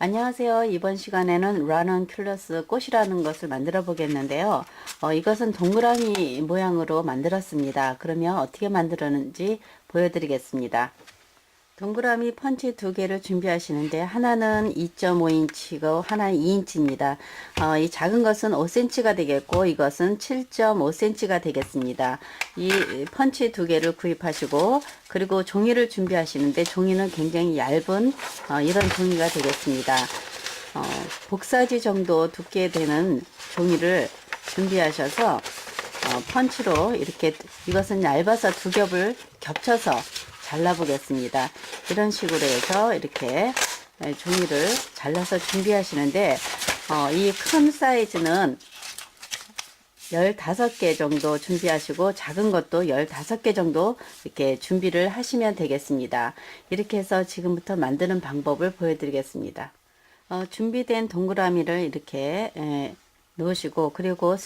안녕하세요. 이번 시간에는 라넌큘러스 꽃이라는 것을 만들어 보겠는데요. 이것은 동그라미 모양으로 만들었습니다. 그러면 어떻게 만들었는지 보여드리겠습니다. 동그라미 펀치 두 개를 준비하시는데 하나는 2.5인치고 하나는 2인치입니다. 이 작은 것은 5cm가 되겠고 이것은 7.5cm가 되겠습니다. 이 펀치 두 개를 구입하시고 그리고 종이를 준비하시는데 종이는 굉장히 얇은 이런 종이가 되겠습니다. 복사지 정도 두께 되는 종이를 준비하셔서 펀치로 이렇게 이것은 얇아서 두 겹을 겹쳐서 잘라 보겠습니다. 이런 식으로 해서 이렇게 종이를 잘라서 준비하시는데 이 큰 사이즈는 15개 정도 준비하시고 작은 것도 15개 정도 이렇게 준비를 하시면 되겠습니다. 이렇게 해서 지금부터 만드는 방법을 보여드리겠습니다. 준비된 동그라미를 이렇게 넣으시고 그리고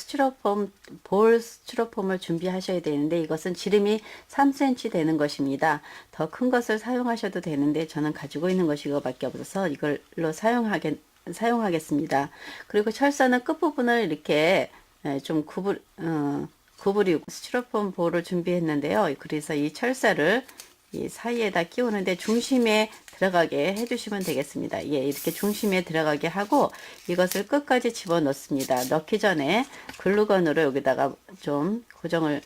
볼 스티로폼을 준비하셔야 되는데 이것은 지름이 3cm 되는 것입니다. 더 큰 것을 사용하셔도 되는데 저는 가지고 있는 것이 이거밖에 없어서 이걸로 사용하겠습니다. 그리고 철사는 끝부분을 이렇게 좀 구부리고 스티로폼 볼을 준비했는데요. 그래서 이 철사를 이 사이에다 끼우는데 중심에 들어가게 해주시면 되겠습니다. 예, 이렇게 중심에 들어가게 하고 이것을 끝까지 집어 넣습니다. 넣기 전에 글루건으로 여기다가 좀 고정을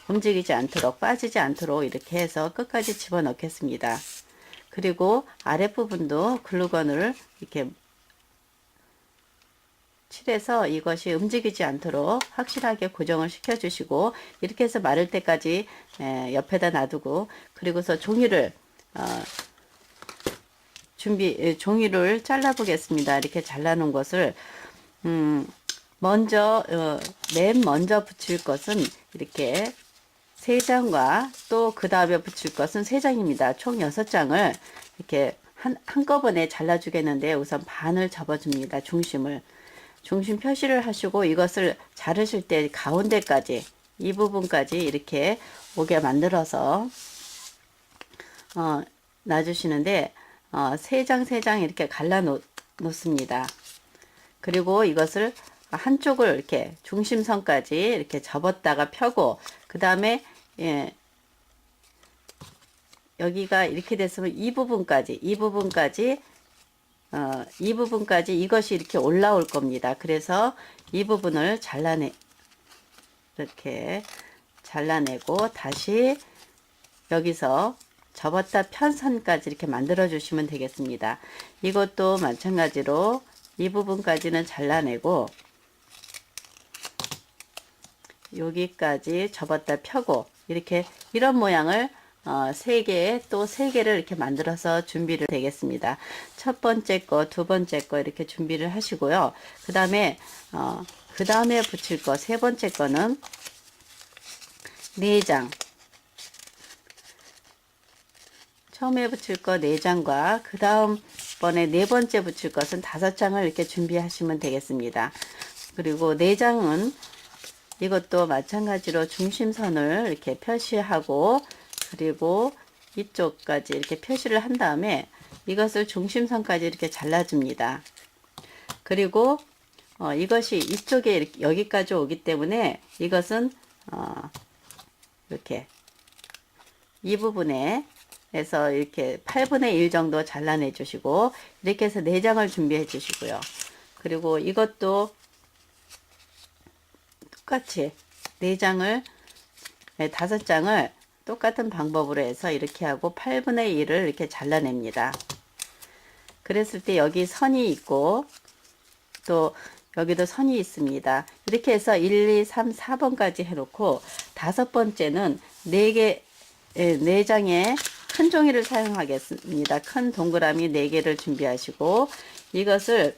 움직이지 않도록 빠지지 않도록 이렇게 해서 끝까지 집어 넣겠습니다. 그리고 아랫부분도 글루건을 이렇게 칠해서 이것이 움직이지 않도록 확실하게 고정을 시켜 주시고 이렇게 해서 마를 때까지 옆에다 놔두고 그리고서 종이를 종이를 잘라 보겠습니다. 이렇게 잘라 놓은 것을 먼저 맨 먼저 붙일 것은 이렇게 3장과 또 그 다음에 붙일 것은 3장입니다. 총 6장을 이렇게 한꺼번에 잘라 주겠는데 우선 반을 접어 줍니다. 중심 표시를 하시고 이것을 자르실 때 가운데까지 이 부분까지 이렇게 오게 만들어서 놔주시는데 3장 이렇게 갈라 놓습니다. 그리고 이것을 한쪽을 이렇게 중심선까지 이렇게 접었다가 펴고 그 다음에 여기가 이렇게 됐으면 이 부분까지 이것이 이렇게 올라올 겁니다. 그래서 이 부분을 이렇게 잘라내고 다시 여기서 접었다 편 선까지 이렇게 만들어 주시면 되겠습니다. 이것도 마찬가지로 이 부분까지는 잘라내고 여기까지 접었다 펴고 이렇게 이런 모양을 3개 또 3개를 이렇게 만들어서 준비를 되겠습니다. 첫 번째 거, 두 번째 거 이렇게 준비를 하시고요. 그 다음에 붙일 거, 세 번째 거는 4장. 처음에 붙일 거 4장과 그 다음 번에 네 번째 붙일 것은 5장을 이렇게 준비하시면 되겠습니다. 그리고 4장은 이것도 마찬가지로 중심선을 이렇게 표시하고 그리고 이쪽까지 이렇게 표시를 한 다음에 이것을 중심선까지 이렇게 잘라줍니다. 그리고 이것이 이쪽에 이렇게 여기까지 오기 때문에 이것은 이렇게 이 부분에 해서 이렇게 8분의 1 정도 잘라내 주시고 이렇게 해서 4장을 준비해 주시고요. 그리고 이것도 똑같이 4장을 5장을 똑같은 방법으로 해서 이렇게 하고 8분의 1을 이렇게 잘라냅니다. 그랬을 때 여기 선이 있고 또 여기도 선이 있습니다. 이렇게 해서 1, 2, 3, 4번까지 해놓고 5번째는 4장의 큰 종이를 사용하겠습니다. 큰 동그라미 4개를 준비하시고 이것을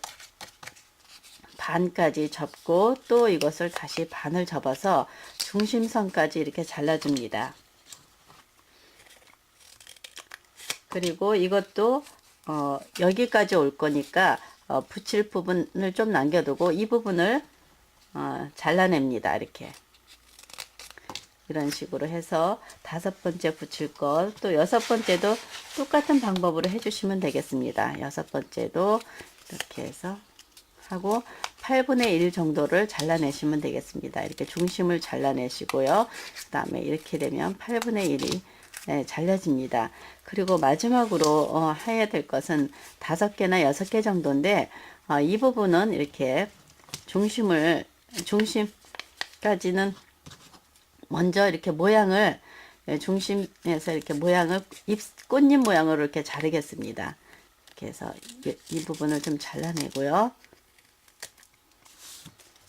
반까지 접고 또 이것을 다시 반을 접어서 중심선까지 이렇게 잘라줍니다. 그리고 이것도 여기까지 올 거니까 붙일 부분을 좀 남겨두고 이 부분을 잘라냅니다. 이렇게 이런 식으로 해서 5번째 붙일 것, 또 6번째도 똑같은 방법으로 해주시면 되겠습니다. 6번째도 이렇게 해서 하고 8분의 1 정도를 잘라내시면 되겠습니다. 이렇게 중심을 잘라내시고요. 그 다음에 이렇게 되면 8분의 1이 잘려집니다. 그리고 마지막으로 해야 될 것은 5개나 6개 정도인데 이 부분은 이렇게 중심까지는 먼저 이렇게 모양을 중심에서 이렇게 모양을 꽃잎 모양으로 이렇게 자르겠습니다. 이렇게 해서 이 부분을 좀 잘라내고요.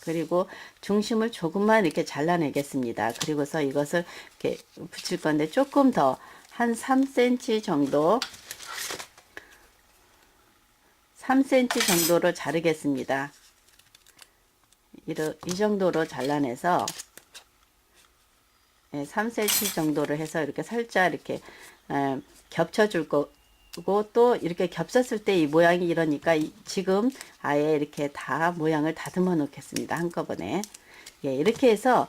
그리고 중심을 조금만 이렇게 잘라내겠습니다. 그리고서 이것을 이렇게 붙일 건데 조금 더 한 3cm 정도 3cm 정도로 자르겠습니다. 이 정도로 잘라내서 3cm 정도를 해서 이렇게 살짝 이렇게 겹쳐줄 거고, 또 이렇게 겹쳤을 때 이 모양이 이러니까 지금 아예 이렇게 다 모양을 다듬어 놓겠습니다. 한꺼번에. 예, 이렇게 해서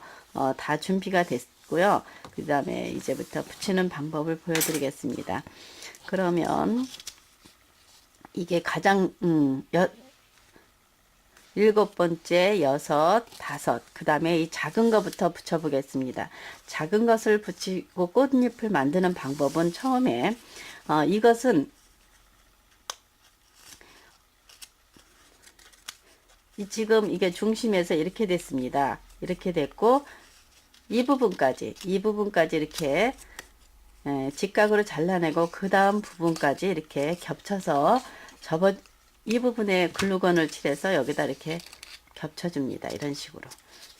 다 준비가 됐고요. 그 다음에 이제부터 붙이는 방법을 보여드리겠습니다. 그러면 이게 가장 7번째, 6, 5, 그 다음에 이 작은 것부터 붙여 보겠습니다. 작은 것을 붙이고 꽃잎을 만드는 방법은 처음에 이것은 지금 이게 중심에서 이렇게 됐습니다. 이렇게 됐고 이 부분까지 이렇게 직각으로 잘라내고 그 다음 부분까지 이렇게 겹쳐서 이 부분에 글루건을 칠해서 여기다 이렇게 겹쳐줍니다. 이런 식으로.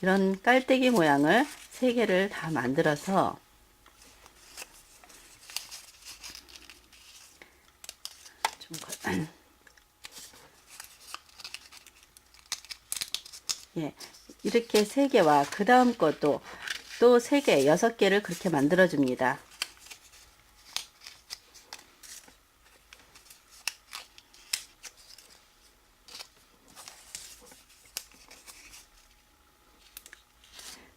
이런 깔때기 모양을 3개를 다 만들어서 예, 이렇게 3개와 그 다음 것도 또 3개, 6개를 그렇게 만들어 줍니다.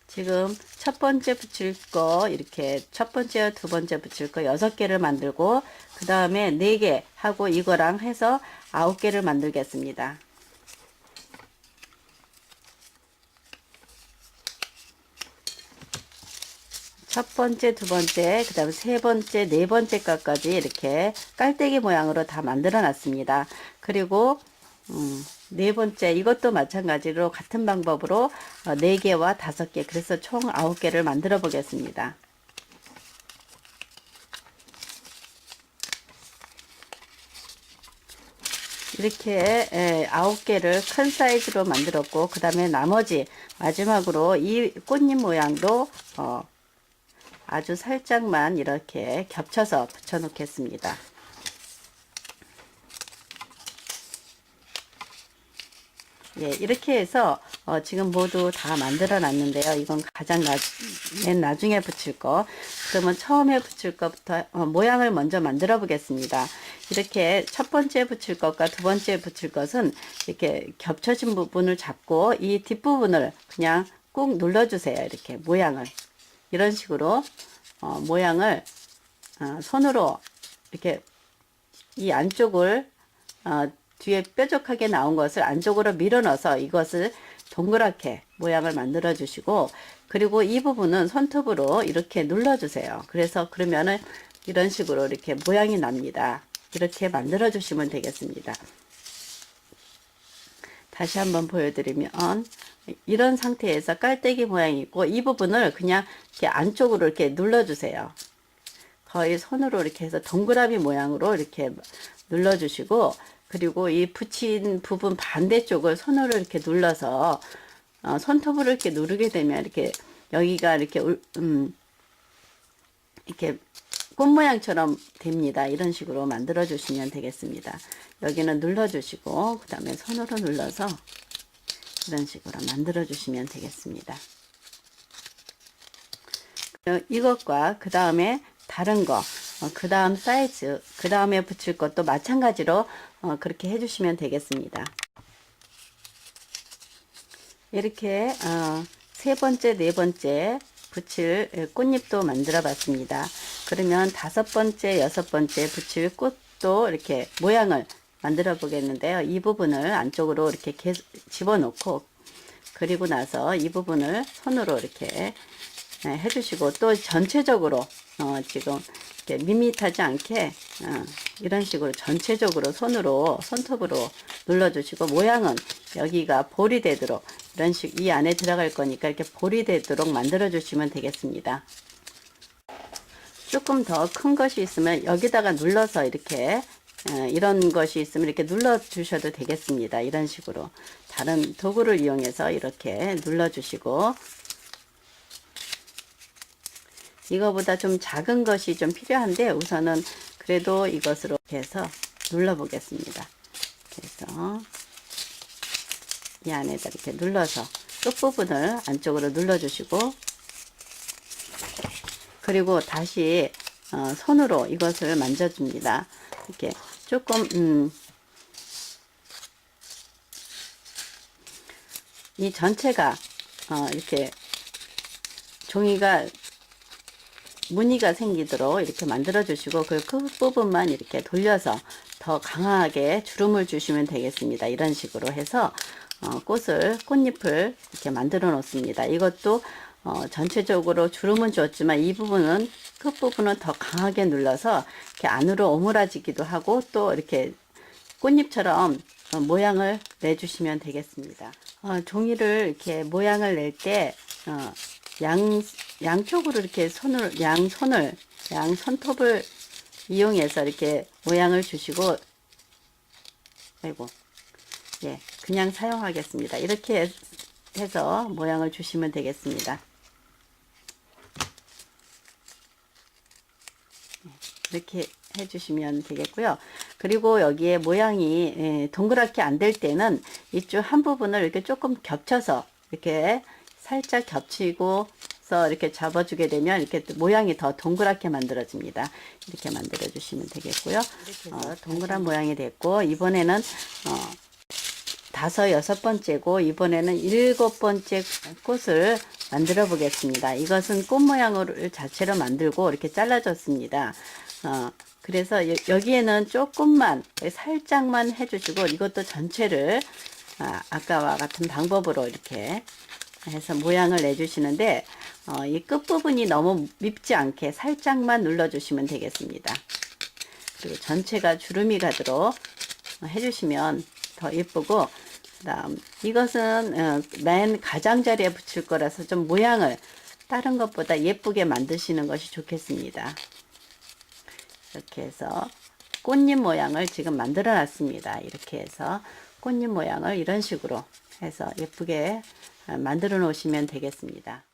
지금 첫 번째 붙일 거 이렇게 첫 번째, 두 번째 붙일 거 6개를 만들고 그 다음에 4개 하고 이거랑 해서 9개를 만들겠습니다. 첫 번째, 두 번째, 그 다음에 세 번째, 네 번째 것까지 이렇게 깔때기 모양으로 다 만들어 놨습니다. 그리고 네 번째 이것도 마찬가지로 같은 방법으로 4개와 5개, 그래서 총 9개를 만들어 보겠습니다. 이렇게 9개를 큰 사이즈로 만들었고, 그 다음에 나머지 마지막으로 이 꽃잎 모양도 아주 살짝만 이렇게 겹쳐서 붙여 놓겠습니다. 예, 이렇게 해서 지금 모두 다 만들어 놨는데요. 이건 가장 맨 나중에 붙일 거. 그러면 처음에 붙일 것부터 모양을 먼저 만들어 보겠습니다. 이렇게 첫 번째 붙일 것과 두 번째 붙일 것은 이렇게 겹쳐진 부분을 잡고 이 뒷부분을 그냥 꾹 눌러 주세요. 이렇게 모양을 이런 식으로 모양을 손으로 이렇게 이 안쪽을 뒤에 뾰족하게 나온 것을 안쪽으로 밀어 넣어서 이것을 동그랗게 모양을 만들어 주시고, 그리고 이 부분은 손톱으로 이렇게 눌러 주세요. 그러면은 이런 식으로 이렇게 모양이 납니다. 이렇게 만들어 주시면 되겠습니다. 다시 한번 보여드리면 이런 상태에서 깔때기 모양이 있고, 이 부분을 그냥 이렇게 안쪽으로 이렇게 눌러 주세요. 거의 손으로 이렇게 해서 동그라미 모양으로 이렇게 눌러 주시고, 그리고 이 붙인 부분 반대쪽을 손으로 이렇게 눌러서 손톱으로 이렇게 누르게 되면 이렇게 여기가 이렇게 이렇게 꽃 모양처럼 됩니다. 이런 식으로 만들어 주시면 되겠습니다. 여기는 눌러 주시고 그 다음에 손으로 눌러서 이런 식으로 만들어 주시면 되겠습니다. 이것과 그 다음에 다른 거, 그 다음 사이즈, 그 다음에 붙일 것도 마찬가지로 그렇게 해주시면 되겠습니다. 이렇게 세 번째, 네 번째 붙일 꽃잎도 만들어 봤습니다. 그러면 5번째, 6번째 붙일 꽃도 이렇게 모양을 만들어 보겠는데요. 이 부분을 안쪽으로 이렇게 집어넣고, 그리고 나서 이 부분을 손으로 이렇게 해주시고, 또 전체적으로 지금 이렇게 밋밋하지 않게 이런 식으로 전체적으로 손톱으로 눌러주시고, 모양은 여기가 볼이 되도록 이런 이 안에 들어갈 거니까 이렇게 볼이 되도록 만들어 주시면 되겠습니다. 조금 더 큰 것이 있으면 여기다가 눌러서 이렇게 이런 것이 있으면 이렇게 눌러 주셔도 되겠습니다. 이런 식으로 다른 도구를 이용해서 이렇게 눌러 주시고, 이거보다 좀 작은 것이 좀 필요한데 우선은 그래도 이것으로 해서 눌러 보겠습니다. 그래서 이 안에다 이렇게 눌러서 끝부분을 안쪽으로 눌러 주시고, 그리고 다시 손으로 이것을 만져줍니다. 이렇게 조금 이 전체가 이렇게 종이가 무늬가 생기도록 이렇게 만들어 주시고, 그 끝부분만 이렇게 돌려서 더 강하게 주름을 주시면 되겠습니다. 이런 식으로 해서 꽃잎을 이렇게 만들어 놓습니다. 이것도 전체적으로 주름은 줬지만 이 부분은 끝부분은 더 강하게 눌러서 이렇게 안으로 오므라지기도 하고, 또 이렇게 꽃잎처럼 모양을 내주시면 되겠습니다. 종이를 이렇게 모양을 낼 때 양쪽으로 이렇게 양손톱을 이용해서 이렇게 모양을 주시고, 예, 그냥 사용하겠습니다. 이렇게 해서 모양을 주시면 되겠습니다. 이렇게 해주시면 되겠고요. 그리고 여기에 모양이 동그랗게 안 될 때는 이쪽 한 부분을 이렇게 조금 겹쳐서 이렇게 살짝 겹치고서 이렇게 잡아주게 되면 이렇게 모양이 더 동그랗게 만들어집니다. 이렇게 만들어 주시면 되겠고요. 동그란 모양이 됐고, 이번에는 5, 6번째고, 이번에는 7번째 꽃을 만들어 보겠습니다. 이것은 꽃 모양을 자체로 만들고 이렇게 잘라줬습니다. 그래서 여기에는 조금만 살짝만 해주시고, 이것도 전체를 아까와 같은 방법으로 이렇게 해서 모양을 내주시는데, 이 끝부분이 너무 밉지 않게 살짝만 눌러주시면 되겠습니다. 그리고 전체가 주름이 가도록 해주시면 더 예쁘고, 그다음 이것은 맨 가장자리에 붙일 거라서 좀 모양을 다른 것보다 예쁘게 만드시는 것이 좋겠습니다. 이렇게 해서 꽃잎 모양을 지금 만들어 놨습니다. 이렇게 해서 꽃잎 모양을 이런 식으로 해서 예쁘게 만들어 놓으시면 되겠습니다.